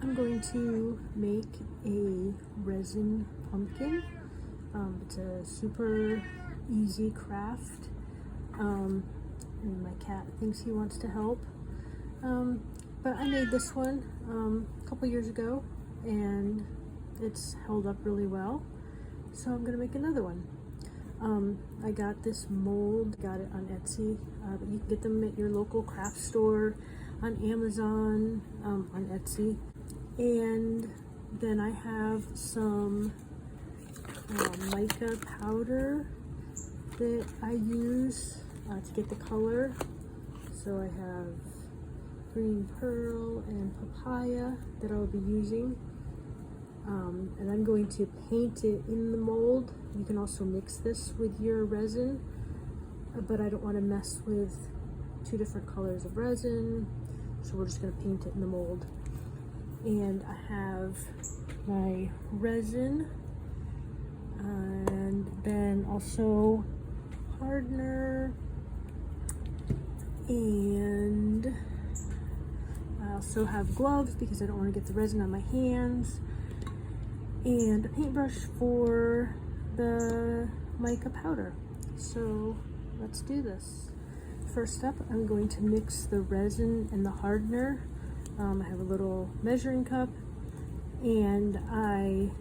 I'm going to make a resin pumpkin. It's a super easy craft. And my cat thinks he wants to help. But I made this one a couple years ago and it's held up really well. So I'm gonna make another one. I got this mold, got it on Etsy, but you can get them at your local craft store, on Amazon, on Etsy. And then I have some mica powder that I use to get the color. So I have green pearl and papaya that I'll be using. And I'm going to paint it in the mold. You can also mix this with your resin, but I don't want to mess with two different colors of resin, so we're just going to paint it in the mold. And I have my resin, and then also hardener, and I also have gloves because I don't want to get the resin on my hands, and a paintbrush for the mica powder. So let's do this. First up, I'm going to mix the resin and the hardener. I have a little measuring cup, and I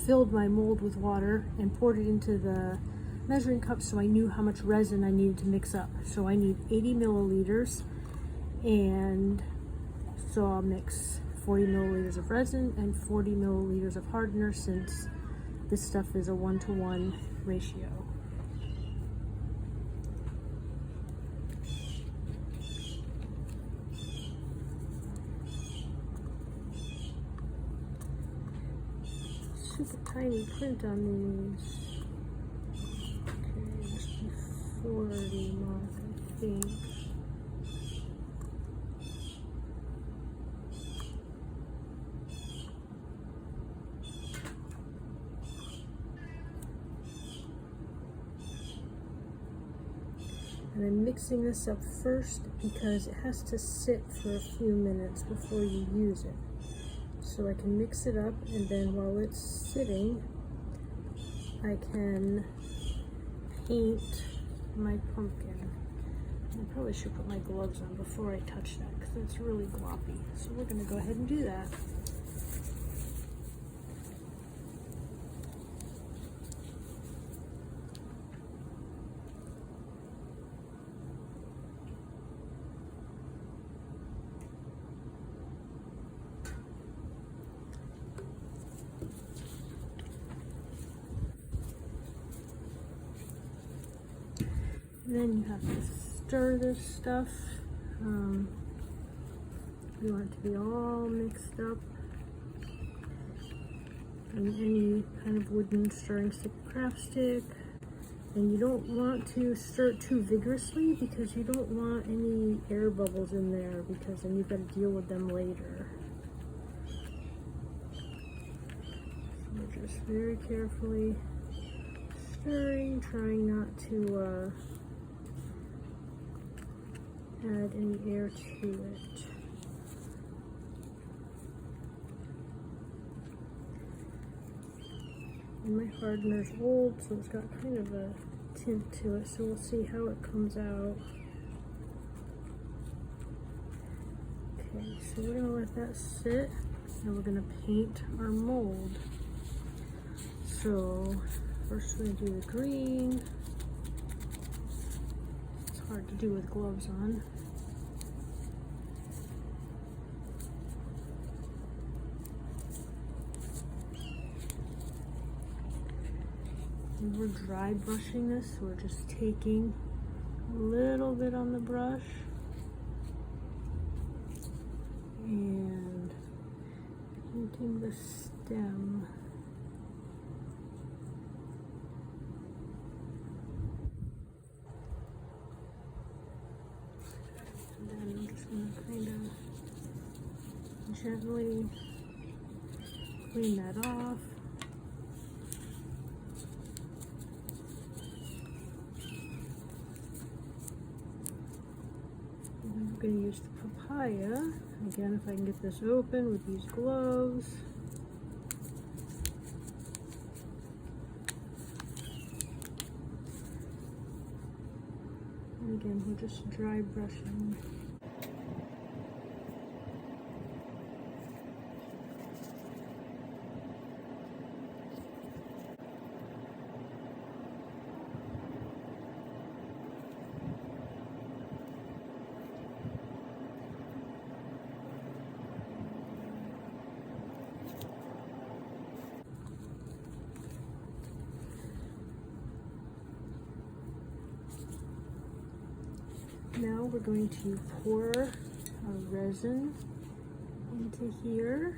filled my mold with water and poured it into the measuring cup so I knew how much resin I needed to mix up. So I need 80 milliliters, and so I'll mix 40 milliliters of resin and 40 milliliters of hardener, since this stuff is a 1-to-1 ratio. Super tiny print on these. Okay, must be 40 mark, I think. And I'm mixing this up first because it has to sit for a few minutes before you use it. So I can mix it up, and then while it's sitting, I can paint my pumpkin. I probably should put my gloves on before I touch that because it's really gloppy. So we're going to go ahead and do that. And then you have to stir this stuff. You want it to be all mixed up. And any kind of wooden stirring stick, craft stick. And you don't want to stir it too vigorously because you don't want any air bubbles in there, because then you've got to deal with them later. So we're just very carefully stirring, trying not to add any air to it. And my hardener's old, so it's got kind of a tint to it, so we'll see how it comes out. Okay, so we're gonna let that sit, and we're gonna paint our mold. So first we're gonna do the green. It's hard to do with gloves on. And we're dry brushing this, so we're just taking a little bit on the brush and painting the stem. And then I'm just going to kind of gently clean that off. I'm going to use the papaya. Again, if I can get this open with these gloves. And again, we're just dry brushing. Now we're going to pour our resin into here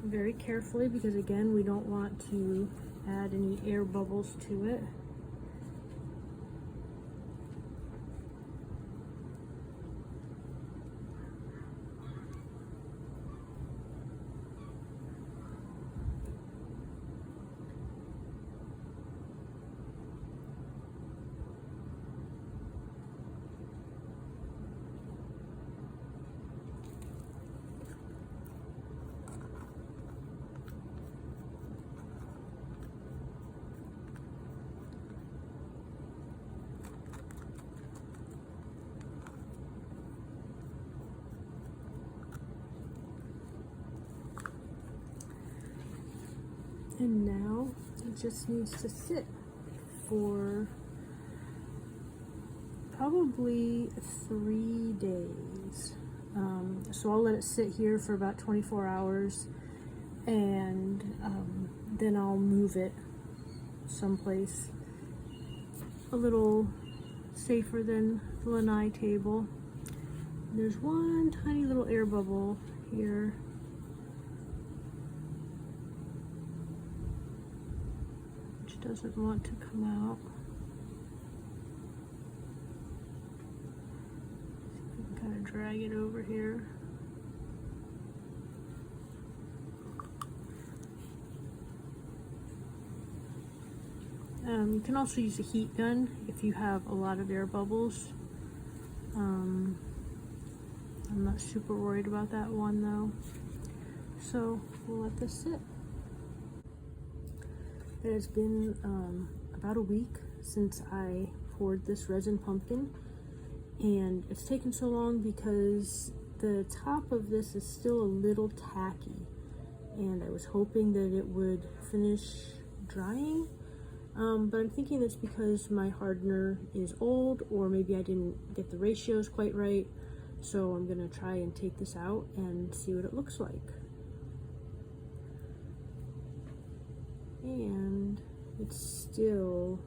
very carefully, because again, we don't want to add any air bubbles to it. And now it just needs to sit for probably 3 days. So I'll let it sit here for about 24 hours, and then I'll move it someplace a little safer than the lanai table. There's one tiny little air bubble here. Doesn't want to come out. See if I can kind of drag it over here. You can also use a heat gun if you have a lot of air bubbles. I'm not super worried about that one though. So we'll let this sit. It has been about a week since I poured this resin pumpkin, and it's taken so long because the top of this is still a little tacky, and I was hoping that it would finish drying, but I'm thinking that's because my hardener is old, or maybe I didn't get the ratios quite right. So I'm gonna try and take this out and see what it looks like. And it's still,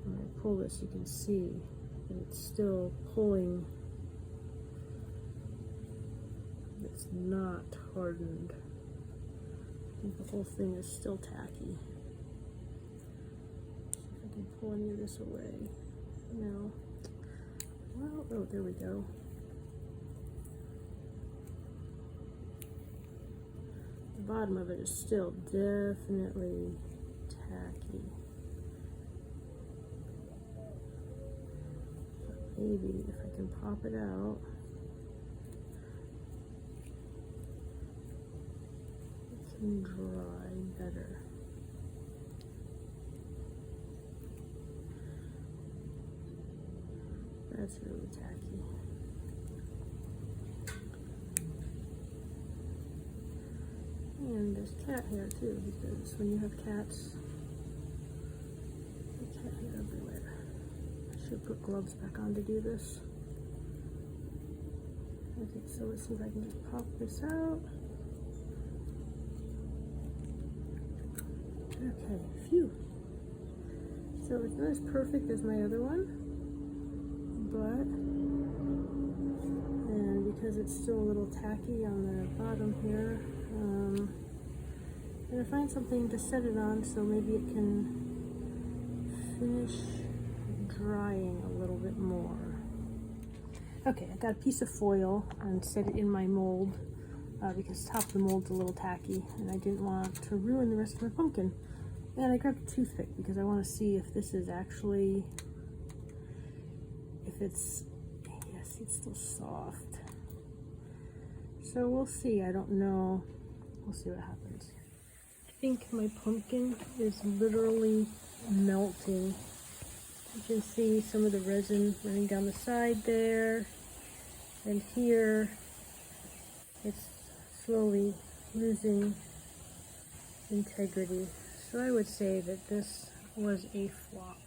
when I pull this, you can see that it's still pulling. It's not hardened. I think the whole thing is still tacky. See if I can pull any of this away. No. Well, oh, there we go. The bottom of it is still definitely tacky. But maybe if I can pop it out, it can dry better. That's really tacky. And there's cat hair too, because when you have cats, there's cat hair everywhere. I should put gloves back on to do this. Okay, so let's see if I can just pop this out. Okay, phew. So it's not as perfect as my other one, but, and because it's still a little tacky on the bottom here, I'm gonna find something to set it on so maybe it can finish drying a little bit more. Okay, I got a piece of foil and set it in my mold because the top of the mold's a little tacky and I didn't want to ruin the rest of my pumpkin. And I grabbed a toothpick because I want to see if this is actually, if it's, yes, it's still soft. So we'll see. I don't know. We'll see what happens. I think my pumpkin is literally melting. You can see some of the resin running down the side there. And here, it's slowly losing integrity. So I would say that this was a flop.